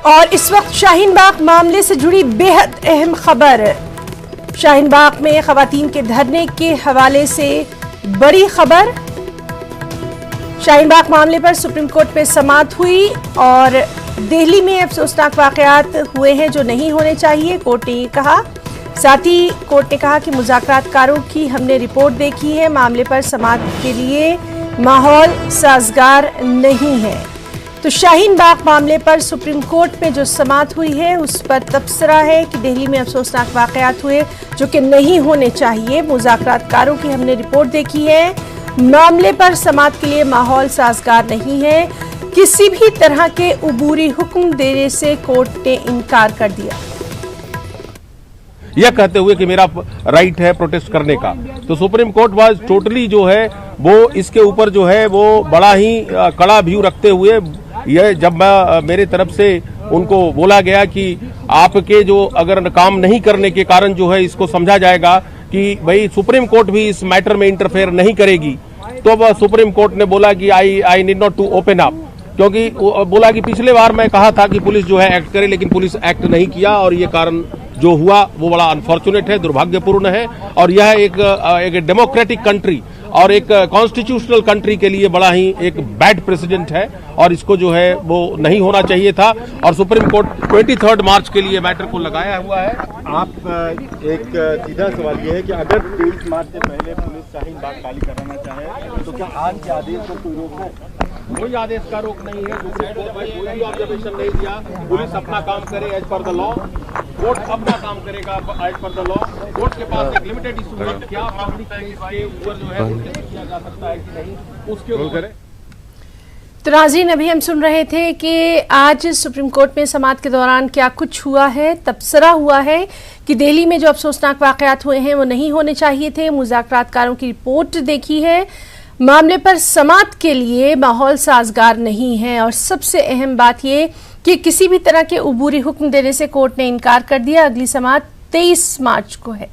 और इस वक्त शाहीन बाग मामले से जुड़ी बेहद अहम खबर। शाहीन बाग में खवातीन के धरने के हवाले से बड़ी खबर। शाहीन बाग मामले पर सुप्रीम कोर्ट में समाअत हुई और दिल्ली में अफसोसनाक वाकयात हुए हैं जो नहीं होने चाहिए, कोर्ट ने ये कहा। साथ ही कोर्ट ने कहा कि मुज़ाकरातकारों की हमने रिपोर्ट देखी है, मामले पर समाअत के लिए माहौल साजगार नहीं है। तो शाहीन बाग मामले पर सुप्रीम कोर्ट में जो समाअत हुई है उस पर तबसरा है कि दिल्ली में अफसोसनाक वाकयात हुए जो कि नहीं होने चाहिए। मुज़ाकरातकारों की हमने रिपोर्ट देखी है, मामले पर समाअत के लिए माहौल साजगार नहीं है। किसी भी तरह के उबूरी हुक्म देने से कोर्ट ने इनकार कर दिया, यह कहते हुए कि मेरा राइट है प्रोटेस्ट करने का। तो सुप्रीम कोर्ट वाज टोटली जो है वो इसके ऊपर जो है वो बड़ा ही कड़ा व्यू रखते हुए, यह जब मेरे तरफ से उनको बोला गया कि आपके जो अगर काम नहीं करने के कारण जो है इसको समझा जाएगा कि भाई सुप्रीम कोर्ट भी इस मैटर में इंटरफेयर नहीं करेगी, तो वह सुप्रीम कोर्ट ने बोला कि I need not to open up, क्योंकि बोला कि पिछले बार मैं कहा था कि पुलिस जो है एक्ट करे, लेकिन पुलिस एक्ट नहीं किया और ये कारण जो हुआ वो बड़ा अनफॉर्चुनेट है, दुर्भाग्यपूर्ण है। और यह एक डेमोक्रेटिक कंट्री और एक कॉन्स्टिट्यूशनल कंट्री के लिए बड़ा ही एक बैड प्रेसिडेंट है और इसको जो है वो नहीं होना चाहिए था। और सुप्रीम कोर्ट 23 मार्च के लिए मैटर को लगाया हुआ है। आप एक सीधा सवाल ये है कि अगर 23 मार्च से पहले पुलिस शाहीन बाग खाली कराना चाहे तो क्या आज के आदेश को कोई रोक है? कोई आदेश का रोक नहीं है, कोई ऑब्जर्वेशन नहीं दिया। पुलिस अपना काम करे as per the law, court अपना काम करेगा as per the law. Court के पास एक लिमिटेड इशू है, क्या पब्लिक के ऊपर जो है किया जा सकता है कि नहीं, उसके ऊपर। तो नाज़रीन, अभी हम सुन रहे थे कि आज सुप्रीम कोर्ट में समाअत के दौरान क्या कुछ हुआ है। तबसरा हुआ है कि दिल्ली में जो अफसोसनाक वाकयात हुए हैं वो नहीं होने चाहिए थे। मुज़ाकरातकारों की रिपोर्ट देखी है, मामले पर समाअत के लिए माहौल साजगार नहीं है। और सबसे अहम बात ये कि किसी भी तरह के उबूरी हुक्म देने से कोर्ट ने इनकार कर दिया। अगली समाअत 23 मार्च को है।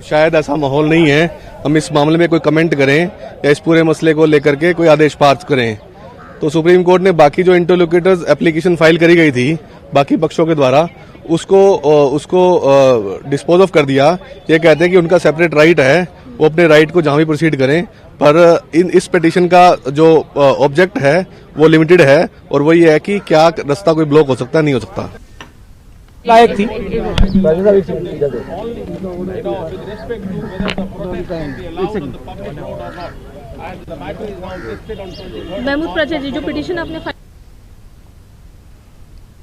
शायद ऐसा माहौल नहीं है हम इस मामले में कोई कमेंट करें या इस पूरे मसले को लेकर के कोई आदेश पास करें। तो सुप्रीम कोर्ट ने बाकी जो इंटरलोक्यूटर्स एप्लीकेशन फाइल करी गई थी बाकी पक्षों के द्वारा उसको डिस्पोज ऑफ कर दिया। ये कहते हैं कि उनका सेपरेट राइट है, वो अपने राइट को जहां भी प्रोसीड करें, पर इस पिटीशन का जो ऑब्जेक्ट है वो लिमिटेड है और वो ये है कि क्या रास्ता कोई ब्लॉक हो सकता है, नहीं हो सकता। लायक थी महमूद प्रजा जी, जो पिटीशन आपने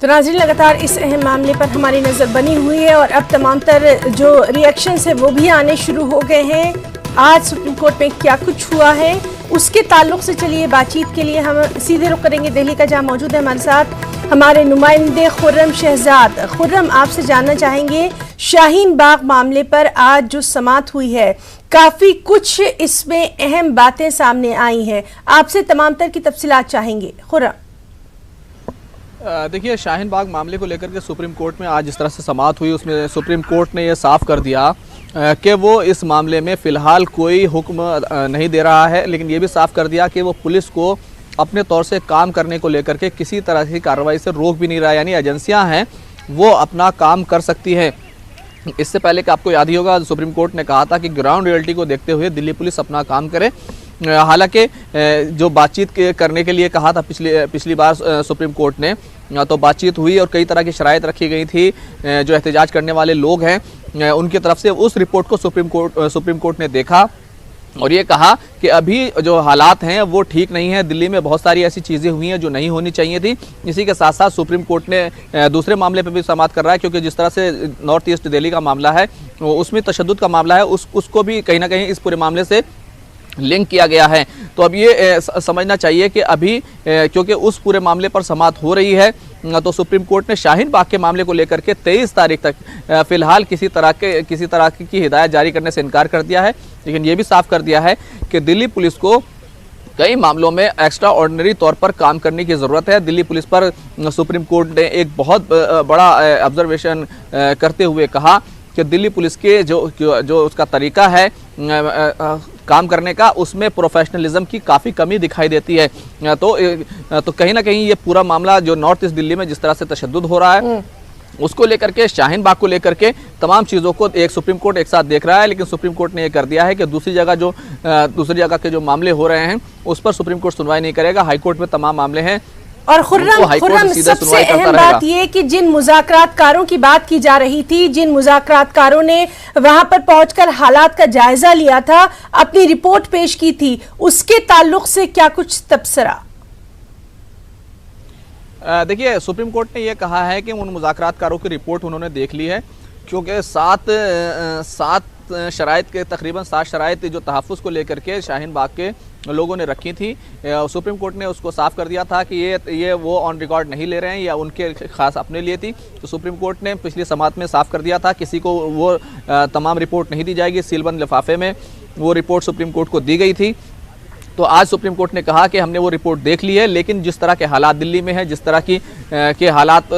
तो नाज़रीन, लगातार इस अहम मामले पर हमारी नज़र बनी हुई है और अब तमाम तर जो रिएक्शंस हैं वो भी आने शुरू हो गए हैं। आज सुप्रीम कोर्ट में क्या कुछ हुआ है उसके ताल्लुक से चलिए बातचीत के लिए हम सीधे रुख करेंगे दिल्ली का, जहां मौजूद है हमारे साथ हमारे नुमाइंदे खुर्रम शहजाद। खुर्रम, आपसे जानना चाहेंगे शाहीन बाग मामले पर आज जो समाअत हुई है काफ़ी कुछ इसमें अहम बातें सामने आई हैं, आपसे तमाम तर की तफसीलात चाहेंगे। खुर्रम, देखिए, शाहीन बाग मामले को लेकर के सुप्रीम कोर्ट में आज जिस तरह से समाअत हुई उसमें सुप्रीम कोर्ट ने यह साफ कर दिया कि वो इस मामले में फ़िलहाल कोई हुक्म नहीं दे रहा है, लेकिन ये भी साफ कर दिया कि वो पुलिस को अपने तौर से काम करने को लेकर के किसी तरह की कार्रवाई से रोक भी नहीं रहा, यानी एजेंसियां हैं वो अपना काम कर सकती हैं। इससे पहले कि आपको याद ही होगा सुप्रीम कोर्ट ने कहा था कि ग्राउंड रियलिटी को देखते हुए दिल्ली पुलिस अपना काम करे। हालांकि जो बातचीत करने के लिए कहा था पिछली बार सुप्रीम कोर्ट ने, तो बातचीत हुई और कई तरह की शराइत रखी गई थी। जो एहतजाज करने वाले लोग हैं उनकी तरफ से उस रिपोर्ट को सुप्रीम कोर्ट ने देखा और ये कहा कि अभी जो हालात हैं वो ठीक नहीं है, दिल्ली में बहुत सारी ऐसी चीज़ें हुई हैं जो नहीं होनी चाहिए थी। इसी के साथ साथ सुप्रीम कोर्ट ने दूसरे मामले पर भी समाअत कर रहा है, क्योंकि जिस तरह से नॉर्थ ईस्ट दिल्ली का मामला है उसमें तशद्दुद का मामला है, उसको भी कहीं ना कहीं इस पूरे मामले से लिंक किया गया है। तो अब ये समझना चाहिए कि अभी क्योंकि उस पूरे मामले पर समाअत हो रही है, तो सुप्रीम कोर्ट ने शाहीन बाग के मामले को लेकर के 23 तारीख तक फिलहाल किसी तरह की हिदायत जारी करने से इनकार कर दिया है। लेकिन ये भी साफ कर दिया है कि दिल्ली पुलिस को कई मामलों में एक्स्ट्रा ऑर्डिनरी तौर पर काम करने की ज़रूरत है। दिल्ली पुलिस पर सुप्रीम कोर्ट ने एक बहुत बड़ा ऑब्जर्वेशन करते हुए कहा कि दिल्ली पुलिस के जो उसका तरीका है काम करने का, उसमें प्रोफेशनलिज्म की काफ़ी कमी दिखाई देती है। तो कहीं ना कहीं ये पूरा मामला जो नॉर्थ ईस्ट दिल्ली में जिस तरह से तशद्दुद हो रहा है उसको लेकर के, शाहीन बाग को लेकर के तमाम चीज़ों को एक सुप्रीम कोर्ट एक साथ देख रहा है, लेकिन सुप्रीम कोर्ट ने ये कर दिया है कि दूसरी जगह के जो मामले हो रहे हैं उस पर सुप्रीम कोर्ट सुनवाई नहीं करेगा। हाई कोर्ट में तमाम मामले हैं। और खुर्रम सबसे अहम बात यह कि जिन मुज़ाकरातकारों की बात की जा रही थी, जिन मुज़ाकरातकारों ने वहां पर पहुंचकर हालात का जायजा लिया था, अपनी रिपोर्ट पेश की थी, उसके ताल्लुक से क्या कुछ तबसरा? देखिए, सुप्रीम कोर्ट ने यह कहा है कि उन मुज़ाकरातकारों की रिपोर्ट उन्होंने देख ली है, क्योंकि सात शराइत के तकरीबन 7 शराइत जो तहफ़्फ़ुज़ को लेकर के शाहीन बाग के लोगों ने रखी थी। सुप्रीम कोर्ट ने उसको साफ कर दिया था कि ये वो ऑन रिकॉर्ड नहीं ले रहे हैं या उनके खास अपने लिए थी। तो सुप्रीम कोर्ट ने पिछली समाअत में साफ कर दिया था किसी को वो तमाम रिपोर्ट नहीं दी जाएगी। सीलबंद लिफाफे में वो रिपोर्ट सुप्रीम कोर्ट को दी गई थी। तो आज सुप्रीम कोर्ट ने कहा कि हमने वो रिपोर्ट देख ली है, लेकिन जिस तरह के हालात दिल्ली में है, जिस तरह के हालात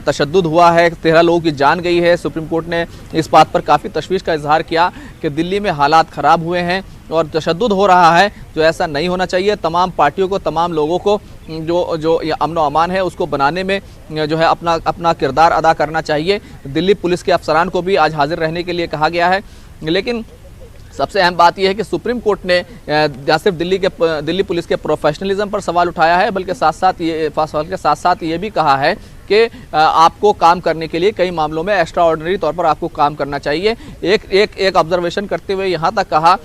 तशद्दुद हुआ है, 13 लोगों की जान गई है, सुप्रीम कोर्ट ने इस बात पर काफ़ी तशवीश का इजहार किया कि दिल्ली में हालात ख़राब हुए हैं और तशद्दुद हो रहा है, जो ऐसा नहीं होना चाहिए। तमाम पार्टियों को, तमाम लोगों को जो अमन व अमान है उसको बनाने में जो है अपना किरदार अदा करना चाहिए। दिल्ली पुलिस के अफसरान को भी आज हाजिर रहने के लिए कहा गया है। लेकिन सबसे अहम बात यह है कि सुप्रीम कोर्ट ने न सिर्फ दिल्ली पुलिस के प्रोफेशनलिज्म पर सवाल उठाया है, बल्कि साथ साथ ये भी कहा है कि आपको काम करने के लिए कई मामलों में एक्स्ट्रा ऑर्डिनरी तौर पर आपको काम करना चाहिए। एक ऑब्जर्वेशन करते हुए यहाँ तक कहा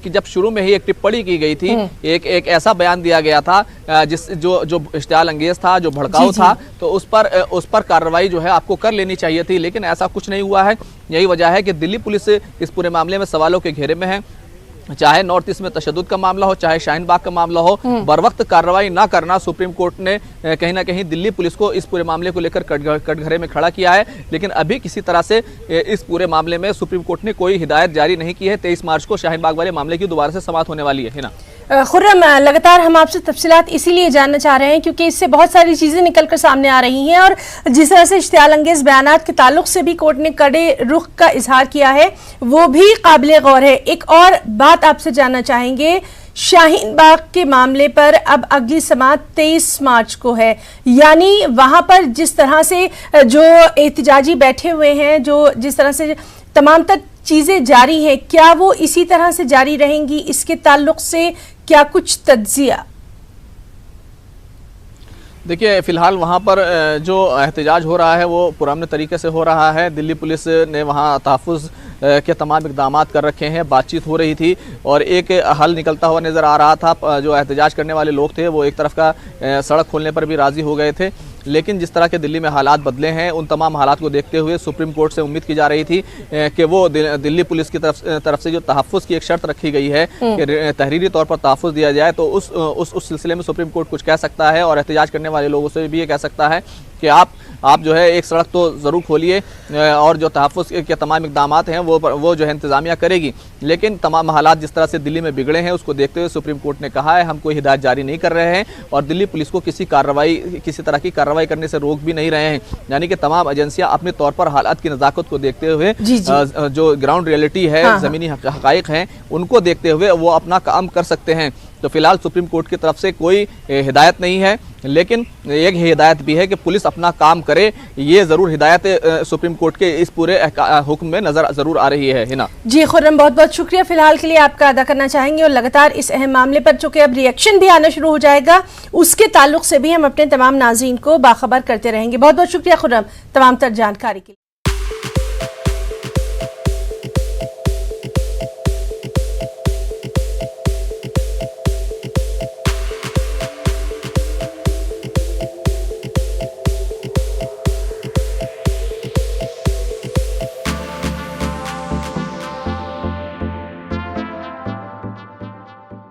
कि जब शुरू में ही एक टिप्पणी की गई थी, एक ऐसा बयान दिया गया था जो इश्तियाल अंगेज था, जो भड़काऊ था, तो उस पर कार्रवाई जो है आपको कर लेनी चाहिए थी, लेकिन ऐसा कुछ नहीं हुआ है। यही वजह है कि दिल्ली पुलिस इस पूरे मामले में सवालों के घेरे में है। चाहे नॉर्थ ईस्ट में तशद्दुद का मामला हो, चाहे शाहीन बाग का मामला हो, बरवक्त कार्रवाई ना करना सुप्रीम कोर्ट ने कहीं ना कहीं दिल्ली पुलिस को इस पूरे मामले को लेकर कटघरे में खड़ा किया है। लेकिन अभी किसी तरह से इस पूरे मामले में सुप्रीम कोर्ट ने कोई हिदायत जारी नहीं की है। 23 मार्च को शाहीन बाग वाले मामले की दोबारा से समाअत होने वाली है ना। खुर्रम, लगातार हम आपसे तफसीलात इसीलिए जानना चाह रहे हैं क्योंकि इससे बहुत सारी चीज़ें निकल कर सामने आ रही हैं और जिस तरह से इश्तियाल अंगेज बयानात के ताल्लुक से भी कोर्ट ने कड़े रुख का इजहार किया है, वो भी काबिल गौर है। एक और बात आपसे जानना चाहेंगे, शाहीन बाग के मामले पर अब अगली समाअत 23 मार्च को है, यानी वहां पर जिस तरह से जो एहतजाजी बैठे हुए हैं, जो जिस तरह से तमाम तक चीजें जारी हैं, क्या वो इसी तरह से जारी रहेंगी? इसके ताल्लुक से क्या कुछ तज्जिया? देखिए, फिलहाल वहाँ पर जो एहतजाज हो रहा है वो पुराने तरीके से हो रहा है। दिल्ली पुलिस ने वहाँ तहफ़्फ़ुज़ के तमाम इक़दाम कर रखे हैं, बातचीत हो रही थी और एक हल निकलता हुआ नज़र आ रहा था। जो एहतजाज करने वाले लोग थे वो एक तरफ का सड़क खोलने पर भी राज़ी हो गए थे, लेकिन जिस तरह के दिल्ली में हालात बदले हैं उन तमाम हालात को देखते हुए सुप्रीम कोर्ट से उम्मीद की जा रही थी कि वो दिल्ली पुलिस की तरफ से जो तहफ़्फ़ुज़ की एक शर्त रखी गई है कि तहरीरी तौर पर तहफ़्फ़ुज़ दिया जाए, तो उस सिलसिले में सुप्रीम कोर्ट कुछ कह सकता है और एहतजाज करने वाले लोगों से भी ये कह सकता है कि आप जो है एक सड़क तो ज़रूर खोलिए और जो तहफ़्फ़ुज़ के तमाम इक़दाम हैं वो जो है इंतज़ामिया करेगी। लेकिन तमाम हालात जिस तरह से दिल्ली में बिगड़े हैं उसको देखते हुए सुप्रीम कोर्ट ने कहा है हम कोई हिदायत जारी नहीं कर रहे हैं और दिल्ली पुलिस को किसी तरह की कार्रवाई करने से रोक भी नहीं रहे हैं। यानी कि तमाम एजेंसियां अपने तौर पर हालात की नज़ाकत को देखते हुए जो ग्राउंड रियलिटी है, ज़मीनी हक़ाइक़ हैं, उनको देखते हुए वो अपना काम कर सकते हैं। तो फिलहाल सुप्रीम कोर्ट की तरफ से कोई हिदायत नहीं है, लेकिन एक हिदायत भी है कि पुलिस अपना काम करे। ये ज़रूर हिदायत सुप्रीम कोर्ट के इस पूरे हुक्म में नज़र ज़रूर आ रही है ना। जी खुर्रम, बहुत बहुत शुक्रिया फिलहाल के लिए आपका अदा करना चाहेंगे और लगातार इस अहम मामले पर चूंकि अब रिएक्शन भी आना शुरू हो जाएगा उसके ताल्लुक से भी हम अपने तमाम नाज़रीन को बाखबर करते रहेंगे। बहुत बहुत शुक्रिया खुर्रम तमाम तर जानकारी के लिए।